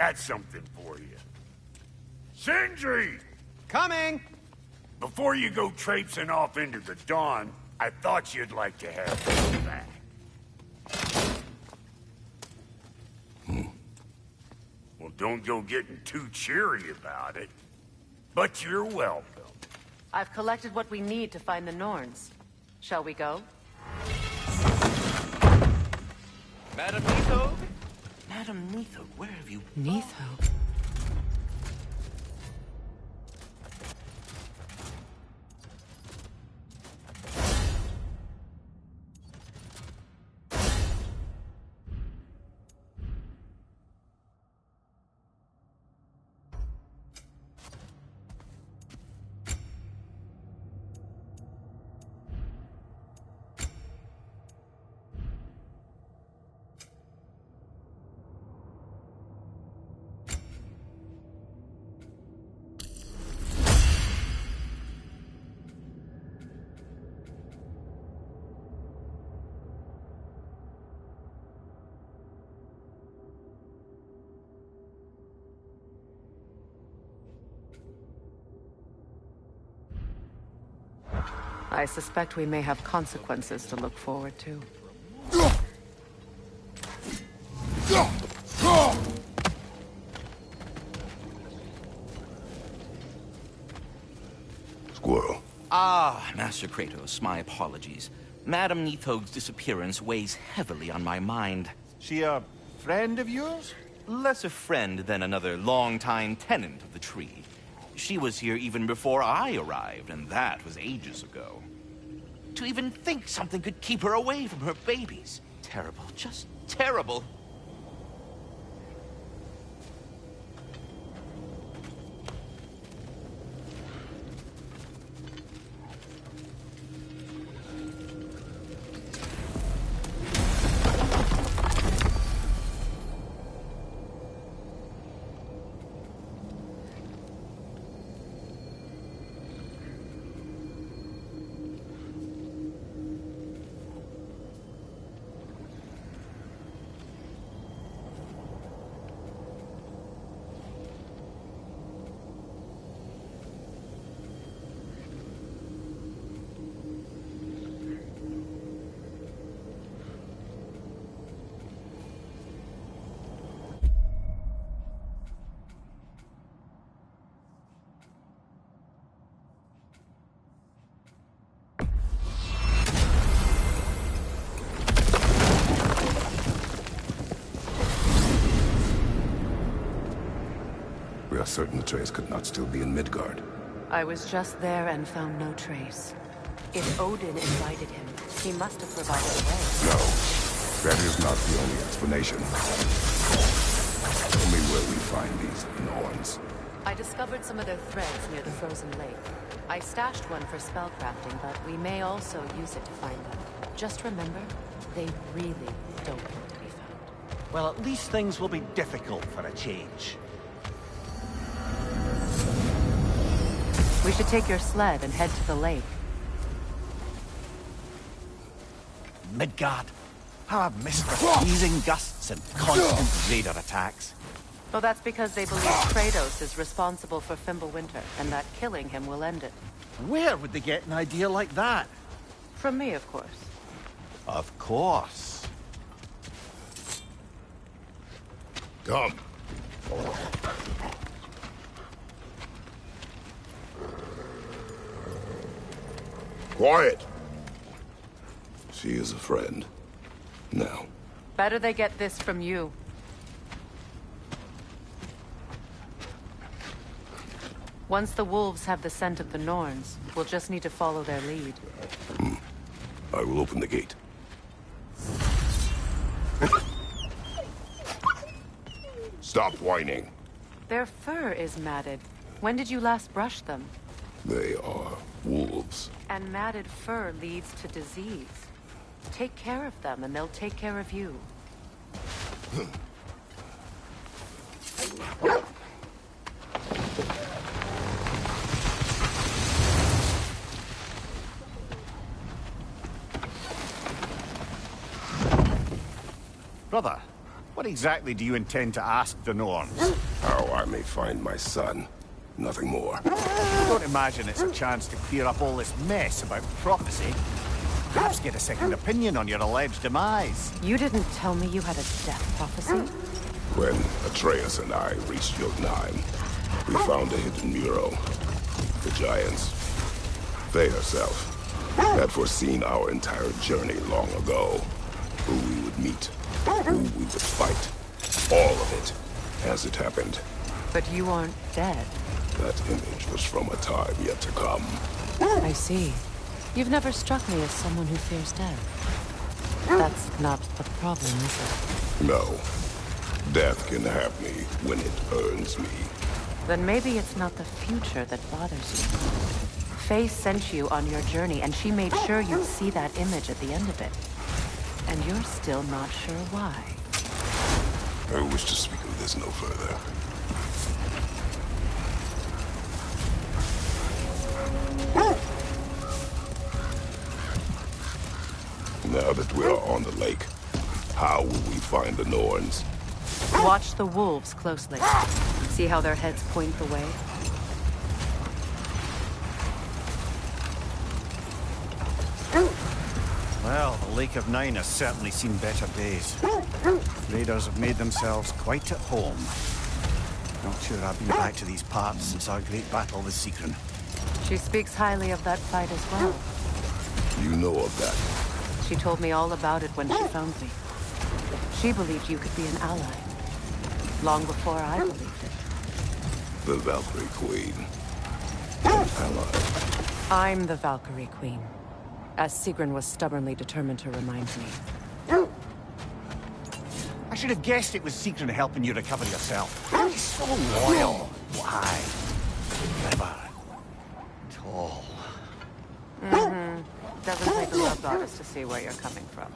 That's something for you. Sindri! Coming! Before you go traipsing off into the dawn, I thought you'd like to have this back. Well, don't go getting too cheery about it. But you're welcome. I've collected what we need to find the Norns. Shall we go? Madam Neathog? Madam Neathog, where have you... Neathog? I suspect we may have consequences to look forward to. Squirrel. Ah, Master Kratos, my apologies. Madam Neathog's disappearance weighs heavily on my mind. She a friend of yours? Less a friend than another long-time tenant of the tree. She was here even before I arrived, and that was ages ago. To even think something could keep her away from her babies. Terrible, just terrible. We are certain the trace could not still be in Midgard. I was just there and found no trace. If Odin invited him, he must have provided a way. No, that is not the only explanation. Tell me where we find these Norns. I discovered some of their threads near the frozen lake. I stashed one for spellcrafting, but we may also use it to find them. Just remember, they really don't want to be found. Well, at least things will be difficult for a change. We should take your sled and head to the lake. Midgard. How I've missed the freezing gusts and constant raider attacks. Well, that's because they believe Kratos is responsible for Fimbulwinter, and that killing him will end it. Where would they get an idea like that? From me, of course. Of course. Come. Quiet. She is a friend. Now. Better they get this from you. Once the wolves have the scent of the Norns, we'll just need to follow their lead. I will open the gate. Stop whining. Their fur is matted. When did you last brush them? They are wolves. And matted fur leads to disease. Take care of them, and they'll take care of you. Brother, What exactly do you intend to ask the Norns? How I may find my son. Nothing more. I don't imagine it's a chance to clear up all this mess about prophecy. Perhaps get a second opinion on your alleged demise. You didn't tell me you had a death prophecy? When Atreus and I reached Jotunheim, we found a hidden mural. The giants, they herself, had foreseen our entire journey long ago. Who we would meet, who we would fight. All of it, as it happened. But you aren't dead. That image was from a time yet to come. I see. You've never struck me as someone who fears death. That's not the problem, is it? No. Death can have me when it earns me. Then maybe it's not the future that bothers you. Faye sent you on your journey, and she made sure you'd see that image at the end of it. And you're still not sure why. I wish to speak of this no further. Now that we are on the lake, how will we find the Norns? Watch the wolves closely. See how their heads point the way? Well, the Lake of Nine has certainly seen better days. Raiders have made themselves quite at home. Not sure I've been back to these parts since our great battle with Sigrun. She speaks highly of that fight as well. You know of that. She told me all about it when she found me. She believed you could be an ally. Long before I believed it. The Valkyrie Queen. An ally. I'm the Valkyrie Queen. As Sigrun was stubbornly determined to remind me. I should have guessed it was Sigrun helping you recover yourself. She's so loyal. Why? Clever. Tall. Doesn't take a love goddess to see where you're coming from.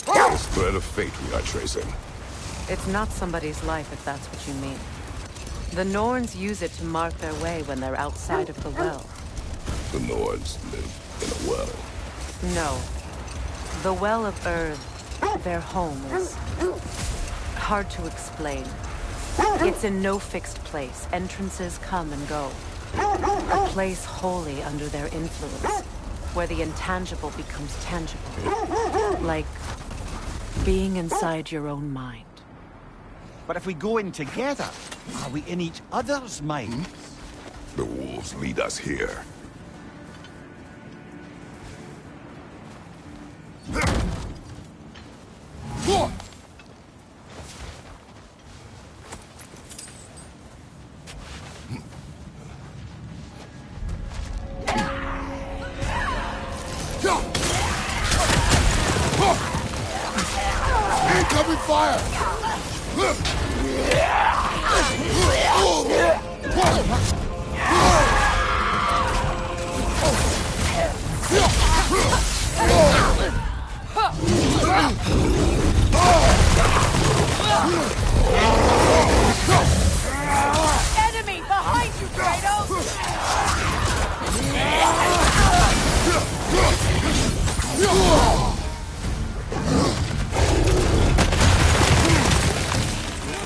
This thread of fate we are tracing. It's not somebody's life, if that's what you mean. The Norns use it to mark their way when they're outside of the well. The Nords live in a well. No. The Well of Earth, their home, is hard to explain. It's in no fixed place. Entrances come and go. A place wholly under their influence, where the intangible becomes tangible. Like being inside your own mind. But if we go in together, are we in each other's minds? The wolves lead us here. Incoming fire! Enemy behind you, Kratos!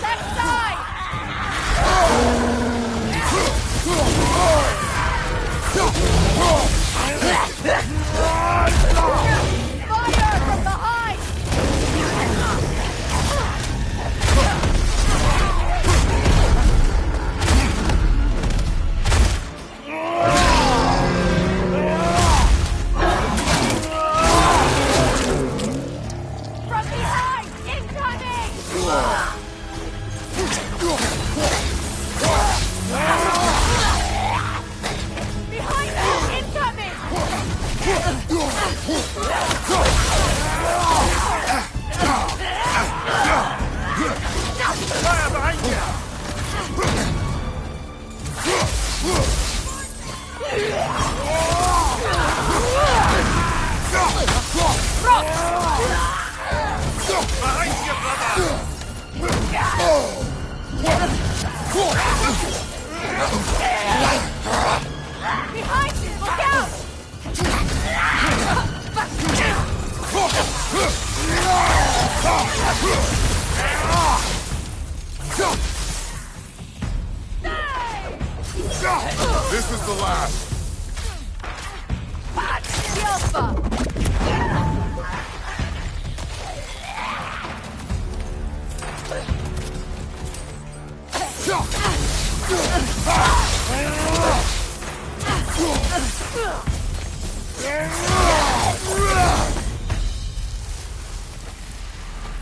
Left side! Fire from behind! From behind! Incoming! Behind you! Incoming! Fire behind you! Behind you, brother!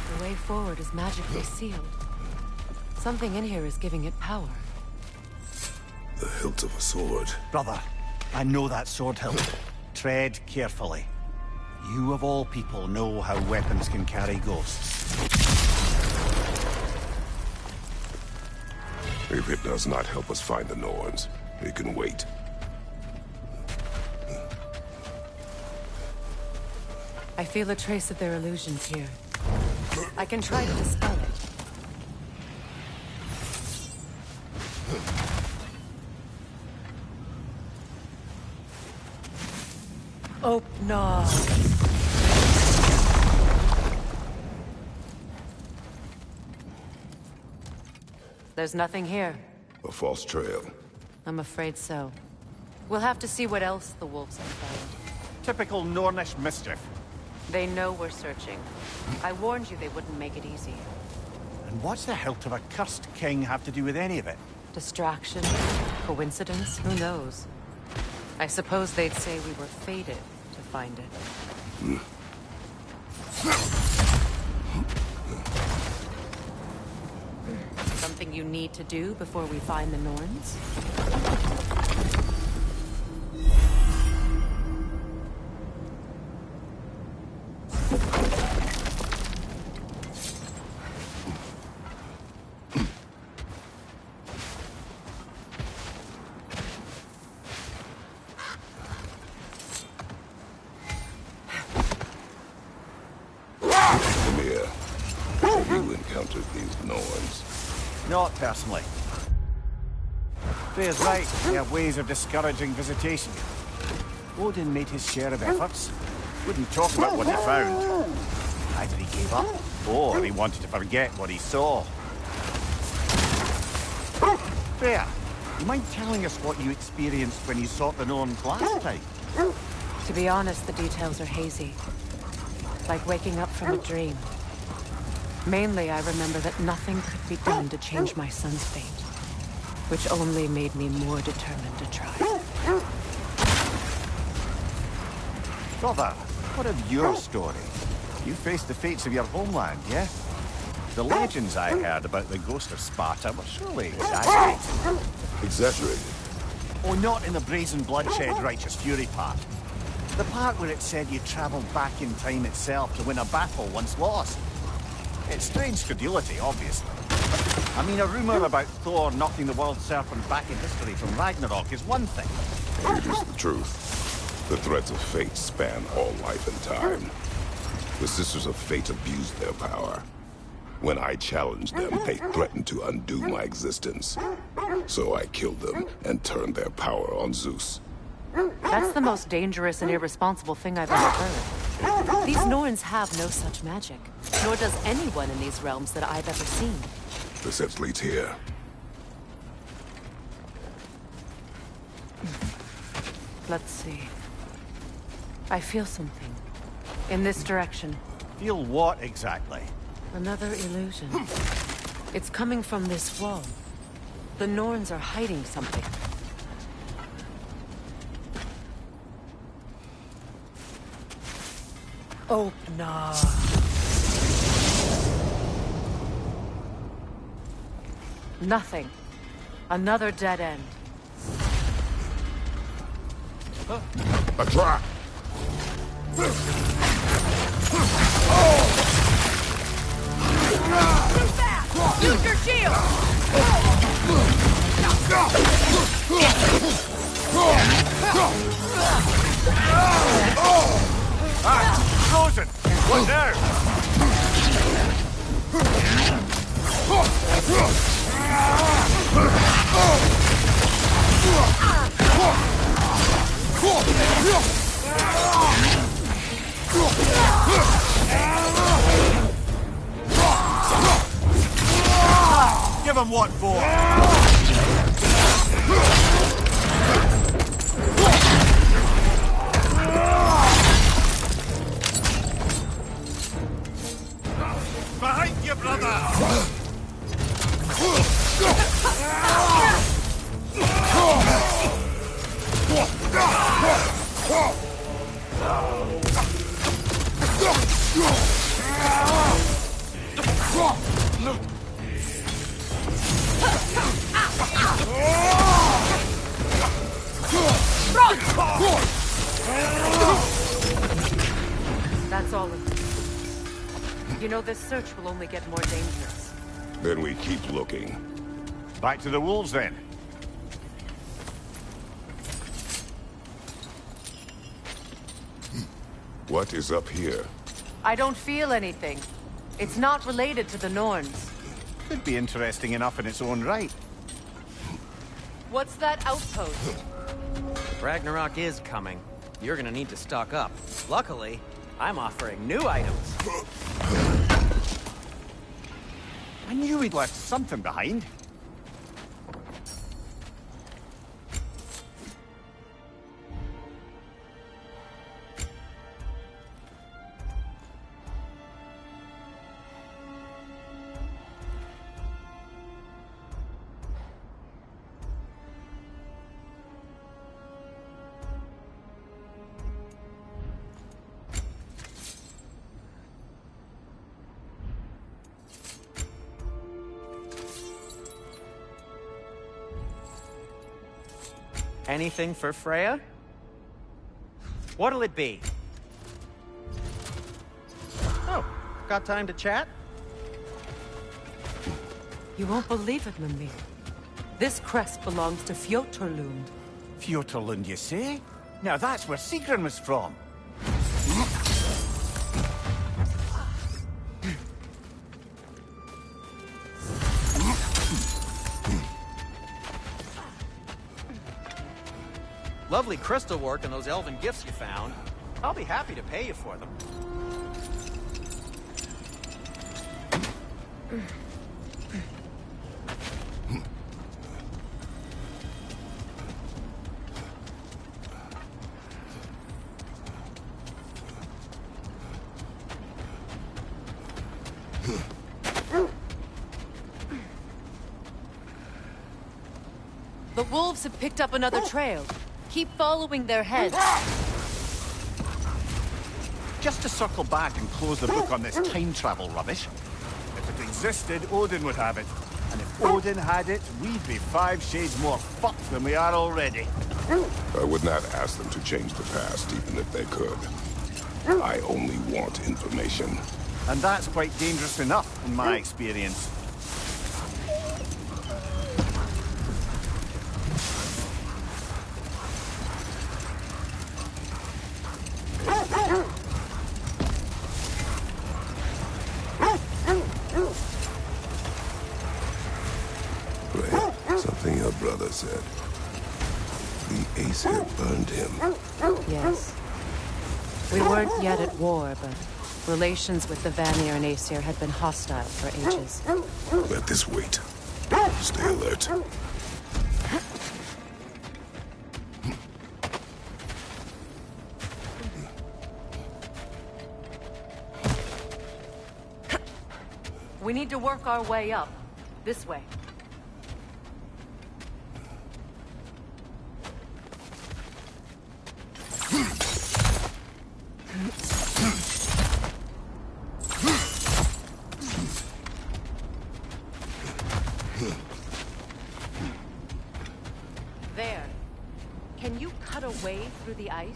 The way forward is magically sealed. Something in here is giving it power. The hilt of a sword. Brother, I know that sword hilt. Tread carefully. You of all people know how weapons can carry ghosts. If it does not help us find the Norns, it can wait. I feel a trace of their illusions here. I can try to dispel it. Oh, no. There's nothing here. A false trail. I'm afraid so. We'll have to see what else the wolves have found. Typical Nornish mischief. They know we're searching. I warned you they wouldn't make it easy. And what's the hilt of a cursed king have to do with any of it? Distraction? Coincidence? Who knows? I suppose they'd say we were fated to find it. Something you need to do before we find the Norns? Ymir, have you encountered these Norns? Not personally. Freya's right. We have ways of discouraging visitation. Odin made his share of efforts. Wouldn't talk about what he found. Either he gave up, or he wanted to forget what he saw. Freya, you mind telling us what you experienced when you sought the Norns last time? To be honest, the details are hazy. Like waking up from a dream. Mainly, I remember that nothing could be done to change my son's fate. Which only made me more determined to try. Brother, what of your story? You faced the fates of your homeland, yeah? The legends I heard about the ghost of Sparta were surely exaggerated. Exaggerated? Oh, not in the brazen bloodshed righteous fury part. The part where it said you travelled back in time itself to win a battle once lost. It's strange credulity, obviously. I mean, a rumour about Thor knocking the world serpent back in history from Ragnarok is one thing. It is the truth. The threads of fate span all life and time. The Sisters of Fate abused their power. When I challenged them, they threatened to undo my existence. So I killed them and turned their power on Zeus. That's the most dangerous and irresponsible thing I've ever heard. These Norns have no such magic. Nor does anyone in these realms that I've ever seen. The sense leads here. Let's see. I feel something. In this direction. Feel what exactly? Another illusion. It's coming from this wall. The Norns are hiding something. Oh, no. Nothing. Another dead end. A trap! Too fast! Use your shield! Frozen! What now? Give him what for? That's all of them. You know, this search will only get more dangerous. Then we keep looking. Back to the wolves, then. What is up here? I don't feel anything. It's not related to the Norns. Could be interesting enough in its own right. What's that outpost? Ragnarok is coming. You're gonna need to stock up. Luckily, I'm offering new items. I knew we'd left something behind. Anything for Freya? What'll it be? Oh, got time to chat? You won't believe it, Mimir. This crest belongs to Fjotorlund. Fjotorlund, you say? Now that's where Sigrun was from. Lovely crystal work and those elven gifts you found. I'll be happy to pay you for them. The wolves have picked up another trail. Keep following their heads. Just to circle back and close the book on this time travel rubbish. If it existed, Odin would have it. And if Odin had it, we'd be 5 shades more fucked than we are already. I would not ask them to change the past, even if they could. I only want information. And that's quite dangerous enough, in my experience. Something your brother said. The Aesir burned him. Yes. We weren't yet at war, but relations with the Vanir and Aesir had been hostile for ages. Let this wait. Stay alert. We need to work our way up. This way. There. Can you cut a way through the ice?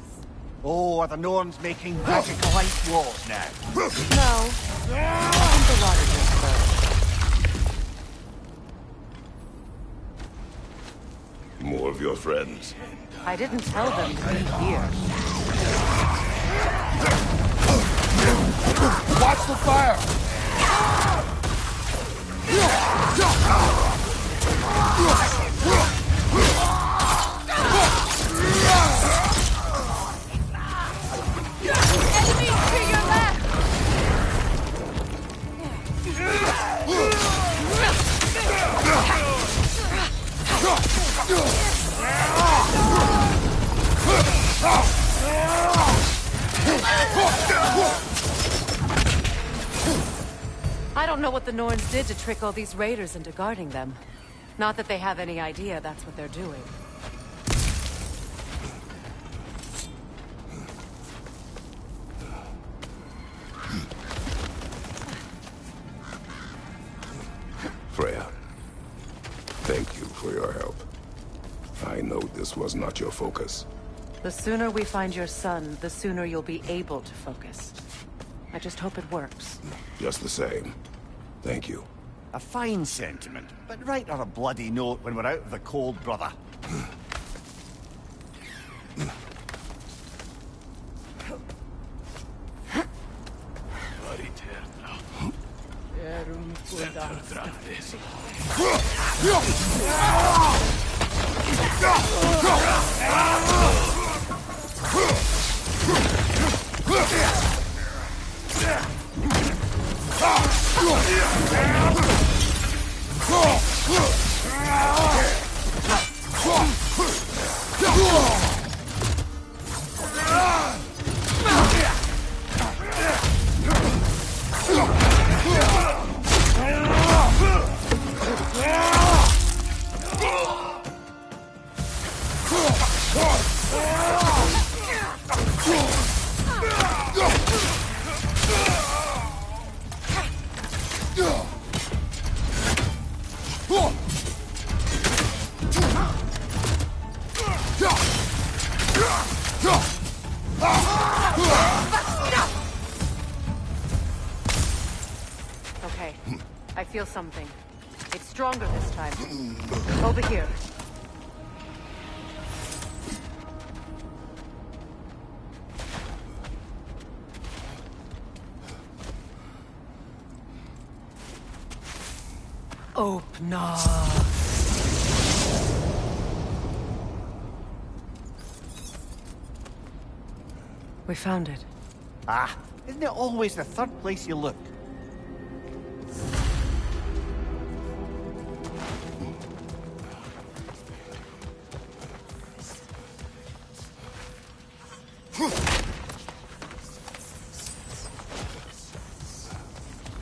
Oh, are the Norns making magical ice walls now? No. And the water just flows. More of your friends. I didn't tell them to be here. Watch the fire! Enemy to your left! I don't know what the Norns did to trick all these raiders into guarding them. Not that they have any idea that's what they're doing. for your help. I know this was not your focus. The sooner we find your son, the sooner you'll be able to focus. I just hope it works. Just the same. Thank you. A fine sentiment, but write her a bloody note when we're out of the cold, brother. Okay, I feel something. It's stronger this time. Over here. Open up. We found it. Ah, isn't it always the third place you look?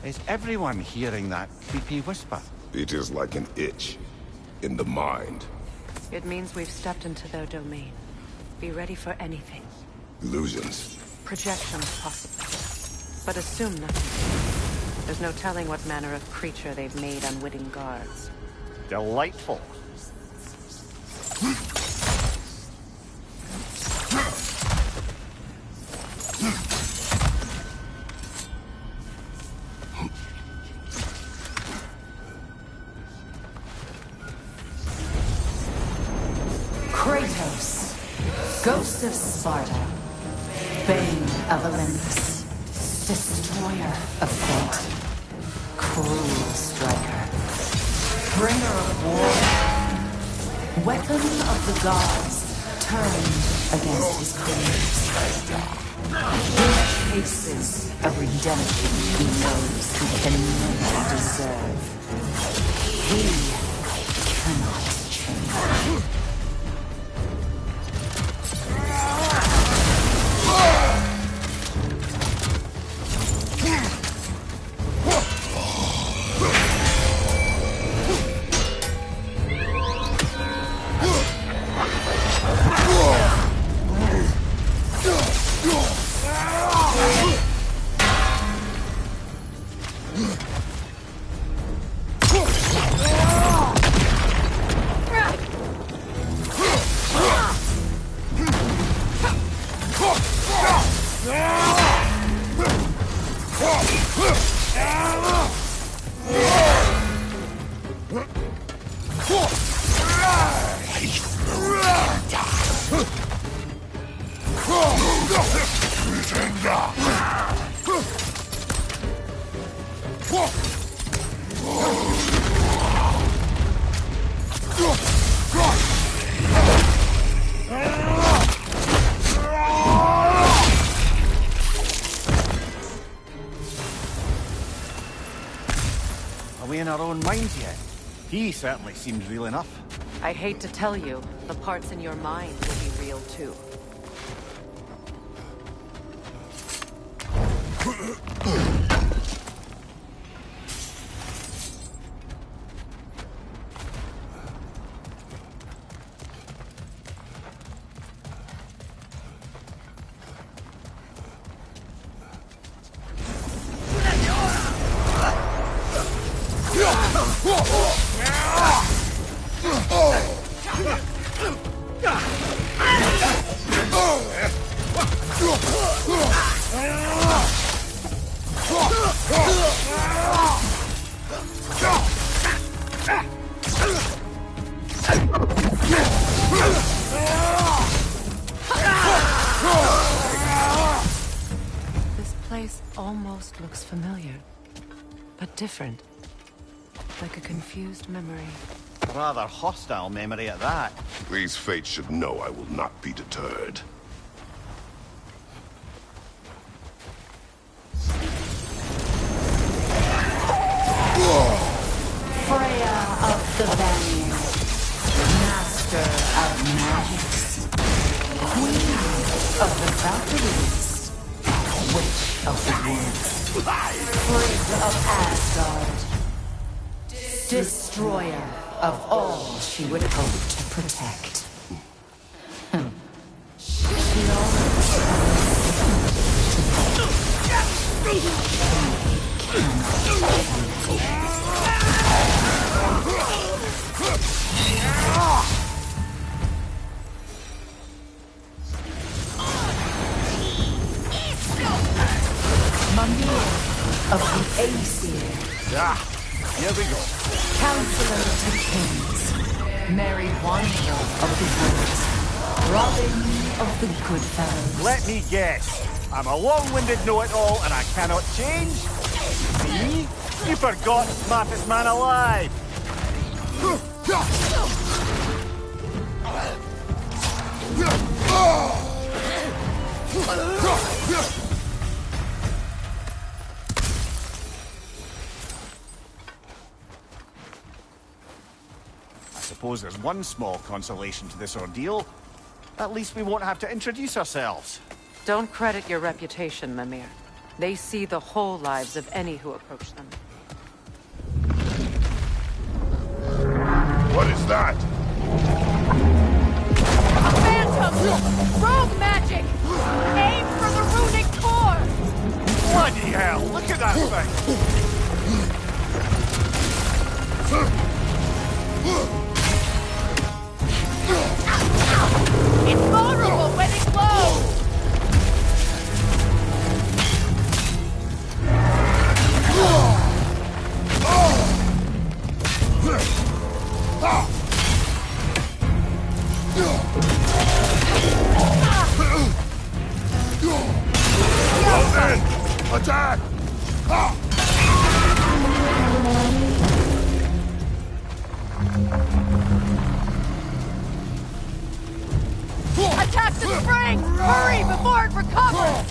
Is everyone hearing that creepy whisper? It is like an itch in the mind. It means we've stepped into their domain. Be ready for anything. Illusions. Projections, possibly. But assume nothing. There's no telling what manner of creature they've made unwitting guards. Delightful. Kratos, Ghost of Sparta, Bane of Olympus, Destroyer of Fate, Cruel Striker, Bringer of War, Weapon of the Gods, turned against his creators. He faces a redemption he knows he can never deserve. He cannot change. Are we in our own minds yet? He certainly seems real enough. I hate to tell you, the parts in your mind will be real too. This place almost looks familiar, but different. Like a confused memory. A rather hostile memory at that. These fates should know I will not be deterred. Freya of the Vanir, master of magics, queen of the Valkyries, witch of the woods, prince of Asgard, destroyer of all she would hope to protect. She always Mimir of the Aesir. Ah, here we go. Counselor to Kings, Mary Wanhill of the Woods, Robin of the Goodfellows. Let me guess. I'm a long-winded know-it-all and I cannot change? Me? You forgot smartest man alive. I suppose there's one small consolation to this ordeal. At least we won't have to introduce ourselves. Don't credit your reputation, Mimir. They see the whole lives of any who approach them. What is that? A phantom! Rogue magic! Aim for the runic core! Bloody hell, look at that thing! It's vulnerable when it glows! Close in! Attack! Attack the spring! Hurry before it recovers!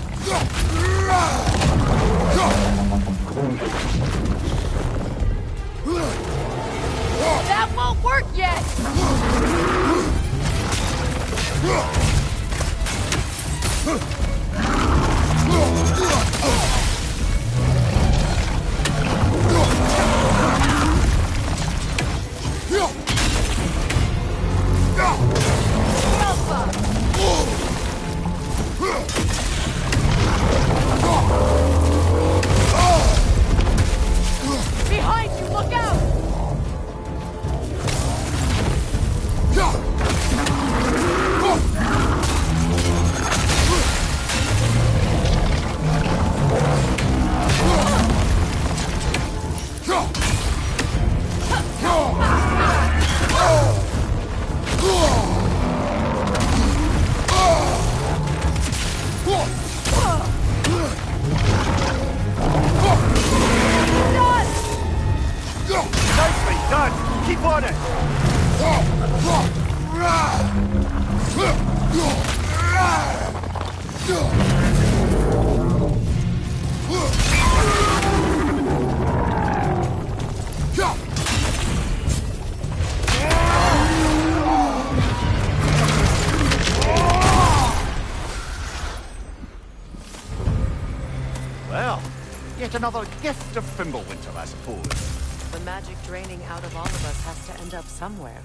That won't work yet! Behind you, look out! Nicely done! Keep on it! Well, yet another gift of Fimbulwinter, I suppose. The magic draining out of all of us has to end up somewhere.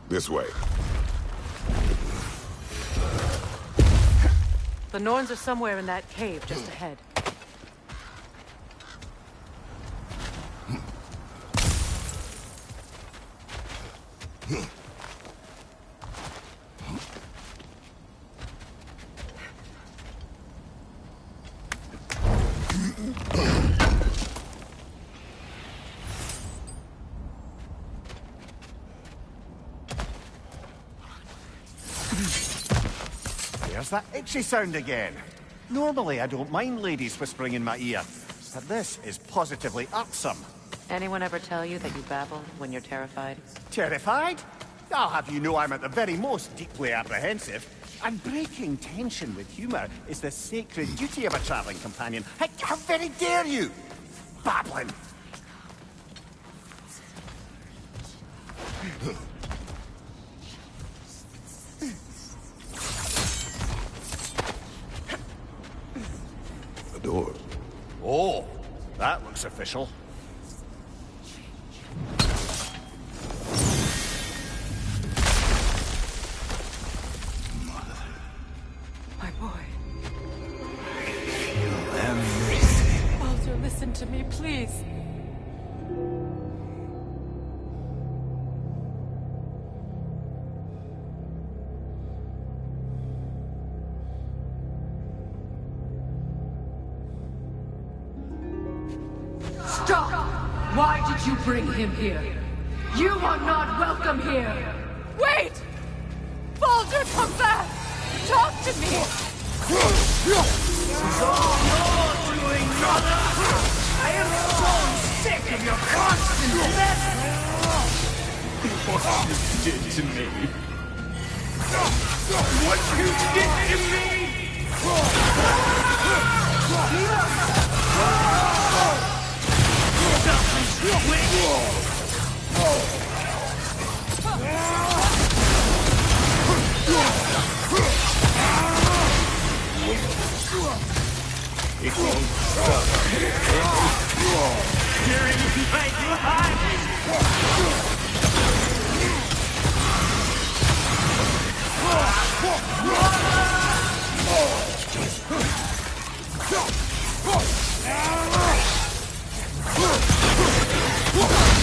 This way. The Norns are somewhere in that cave just ahead. There's that itchy sound again. Normally, I don't mind ladies whispering in my ear, but this is positively irksome. Anyone ever tell you that you babble when you're terrified? Terrified? I'll have you know I'm at the very most deeply apprehensive. And breaking tension with humour is the sacred duty of a travelling companion. How very dare you! Babbling! A door. Oh, that looks official. My boy. Feel everything. Baldur, listen to me, please. Stop! Why did you bring him here? You are not welcome here! Wait! Baldur, come back! Talk to me! This is all you're doing, brother! I am so sick of your constant mess! What you did to me! What you did to me! It won't stop. You're in my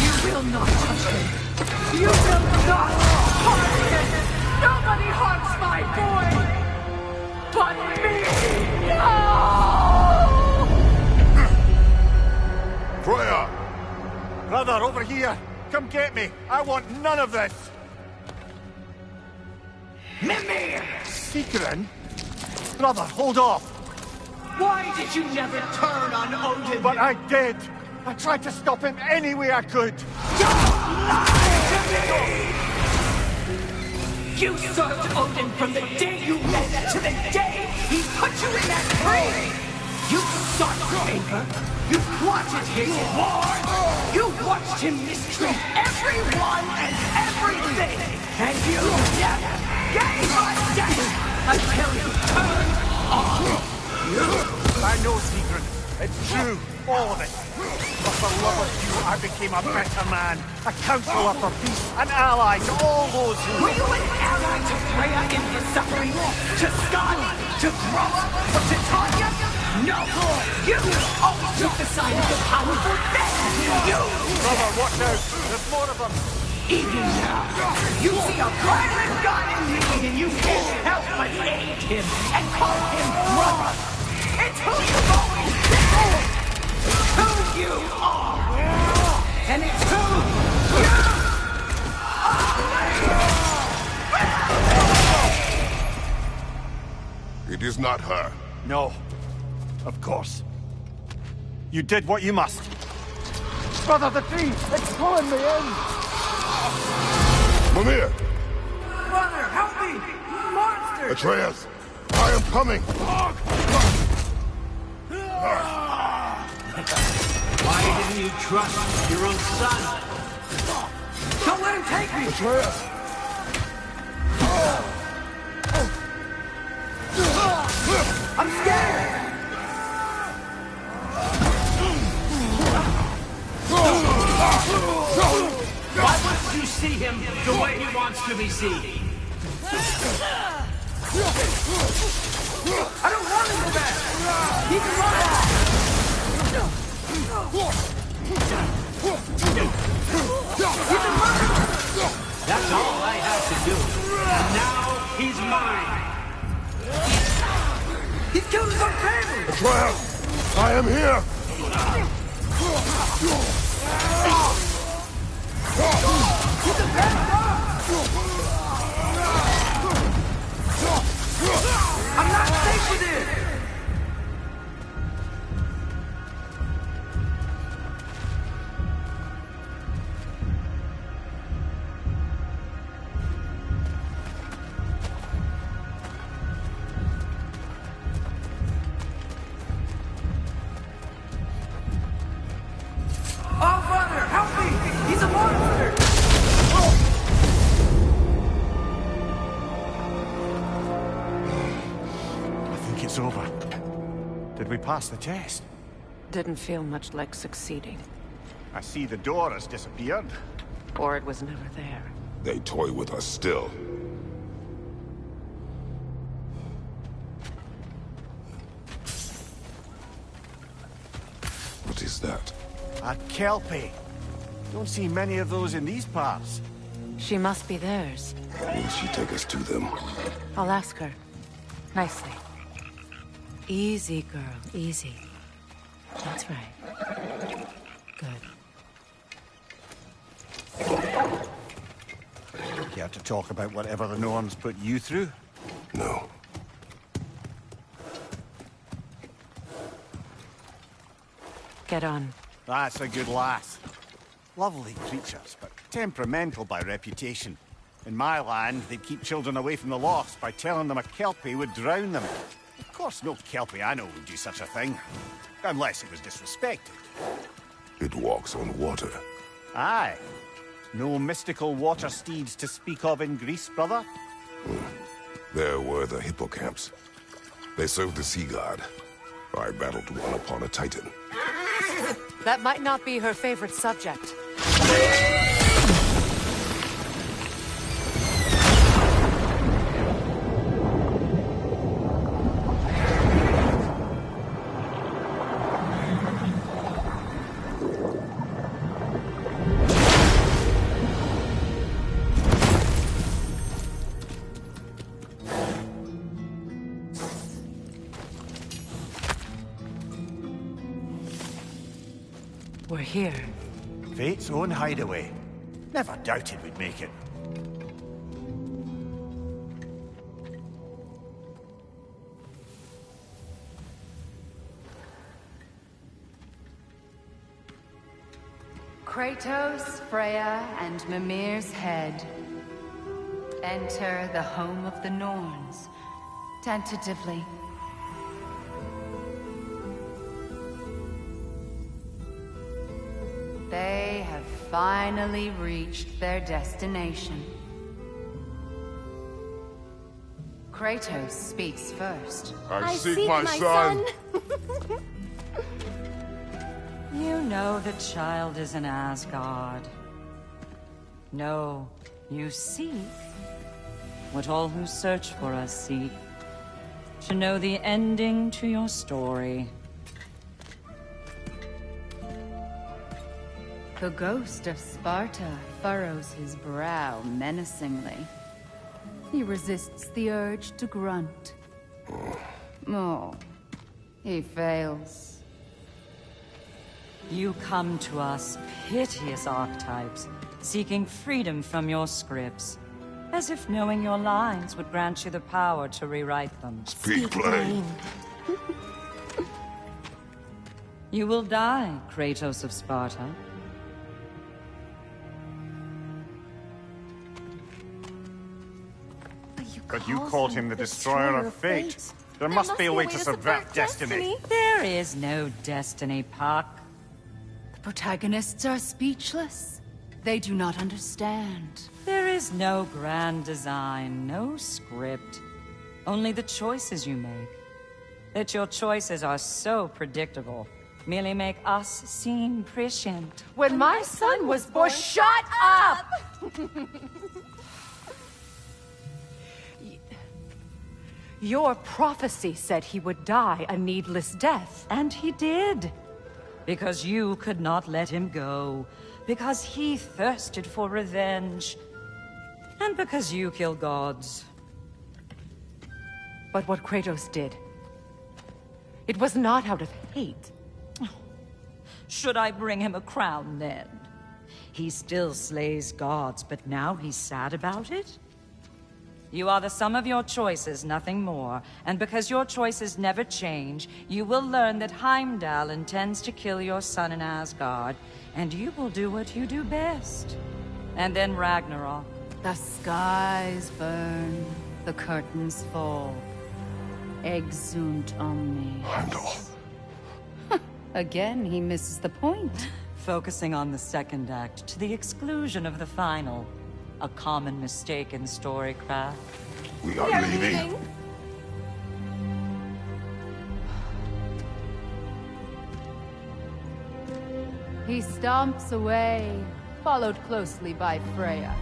You will not touch him! You will not harm him! Nobody harms my boy! But me! No! Freya! Brother, over here! Come get me! I want none of this! Mimir! Secret? Brother, hold off! Why did you never turn on Odin? But I did! I tried to stop him any way I could! You served Odin from the day you met to the day he put you in that tree! You sought favor, you wanted his war, you watched him mistreat everyone and everything, and you never gave a damn until you turned on I know, Secret. It's true, all of it. But for love of you, I became a better man. A counselor for peace, an ally to all those who... Were you an ally to Freya in her suffering? To Skadi? To Groa? To Tanya? No! You always took the side of the powerful men! You! Brother, watch out! There's more of them! Even now, you see a violent god in need and you can't help but aid him and call him brother! It's who you've always been! It's who you are! And it's who It is not her. No. Of course. You did what you must. Brother, the tree! It's pulling me in! Mimir! Brother, help me! Monster! Atreus! I am coming! Why didn't you trust your own son? Don't let him take me! Atreus! I'm scared! Why wouldn't you see him the way he wants to be seen? I don't want him to back! He can run! He's a murderer! That's all I have to do. And now he's mine! He's killed his own family! Atreus! I am here! He's a bad dog! it's over. Did we pass the test? Didn't feel much like succeeding. I see the door has disappeared. Or it was never there. They toy with us still. What is that? A Kelpie. Don't see many of those in these parts. She must be theirs. Will she take us to them? I'll ask her. Nicely. Easy, girl. Easy. That's right. Good. Care to talk about whatever the Norns put you through? No. Get on. That's a good lass. Lovely creatures, but temperamental by reputation. In my land, they'd keep children away from the lost by telling them a Kelpie would drown them. Of course, no Kelpie I know would do such a thing. Unless it was disrespected. It walks on water. Aye. No mystical water steeds to speak of in Greece, brother? There were the hippocamps. They served the sea god. I battled one upon a titan. That might not be her favorite subject. We're here. Fate's own hideaway. Never doubted we'd make it. Kratos, Freya, and Mimir's head. Enter the home of the Norns. Tentatively. They have finally reached their destination. Kratos speaks first. I seek my son! You know the child is in Asgard. No, you seek what all who search for us seek. To know the ending to your story. The ghost of Sparta furrows his brow menacingly. He resists the urge to grunt. Oh, he fails. You come to us, piteous archetypes, seeking freedom from your scripts. As if knowing your lines would grant you the power to rewrite them. Speak plain. You will die, Kratos of Sparta. But you called him the destroyer of fate. There must be a way to subvert destiny. There is no destiny, Puck. The protagonists are speechless. They do not understand. There is no grand design, no script. Only the choices you make. That your choices are so predictable, merely make us seem prescient. When my son was born, shut up! Your prophecy said he would die a needless death. And he did. Because you could not let him go. Because he thirsted for revenge. And because you kill gods. But what Kratos did, it was not out of hate. Should I bring him a crown then? He still slays gods, but now he's sad about it? You are the sum of your choices, nothing more. And because your choices never change, you will learn that Heimdall intends to kill your son in Asgard, and you will do what you do best. And then Ragnarok. The skies burn, the curtains fall. Exunt omni. Heimdall. Again, he misses the point. Focusing on the second act to the exclusion of the final. A common mistake in storycraft. We are leaving. He stomps away, followed closely by Freya.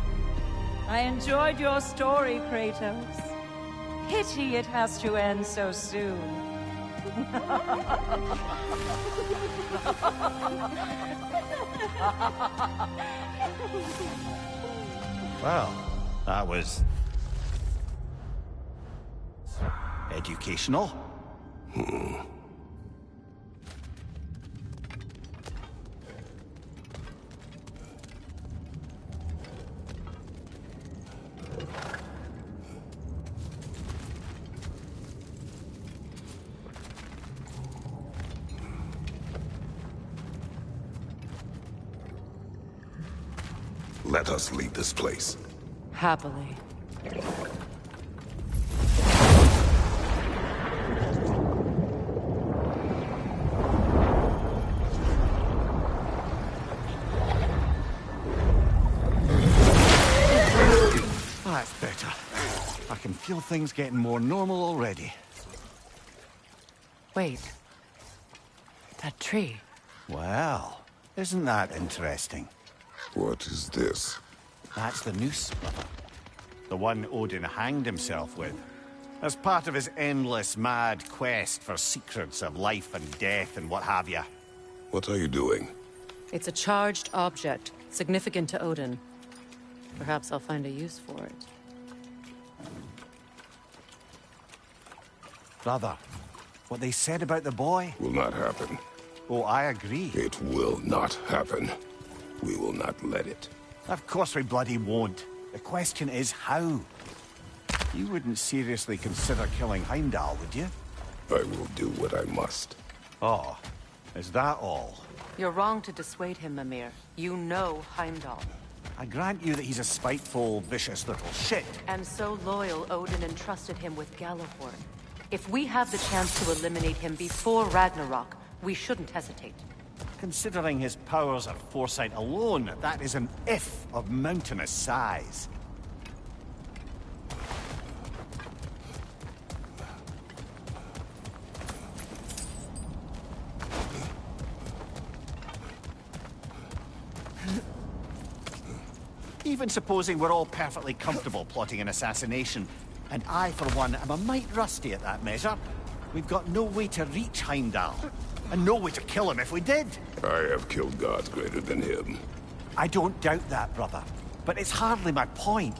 I enjoyed your story, Kratos. Pity it has to end so soon. Well, that was... educational. Let us leave this place. Happily. That's better. I can feel things getting more normal already. Wait. That tree. Well, isn't that interesting? What is this? That's the noose, brother. The one Odin hanged himself with. As part of his endless, mad quest for secrets of life and death and what have you. What are you doing? It's a charged object, significant to Odin. Perhaps I'll find a use for it. Brother, what they said about the boy? Will not happen. Oh, I agree. It will not happen. We will not let it. Of course we bloody won't. The question is how? You wouldn't seriously consider killing Heimdall, would you? I will do what I must. Oh, is that all? You're wrong to dissuade him, Mimir. You know Heimdall. I grant you that he's a spiteful, vicious little shit. And so loyal, Odin entrusted him with Gjallarhorn. If we have the chance to eliminate him before Ragnarok, we shouldn't hesitate. Considering his powers of foresight alone, that is an if of mountainous size. Even supposing we're all perfectly comfortable plotting an assassination, and I, for one, am a mite rusty at that measure, we've got no way to reach Heimdall, and no way to kill him if we did. I have killed gods greater than him. I don't doubt that, brother. But it's hardly my point.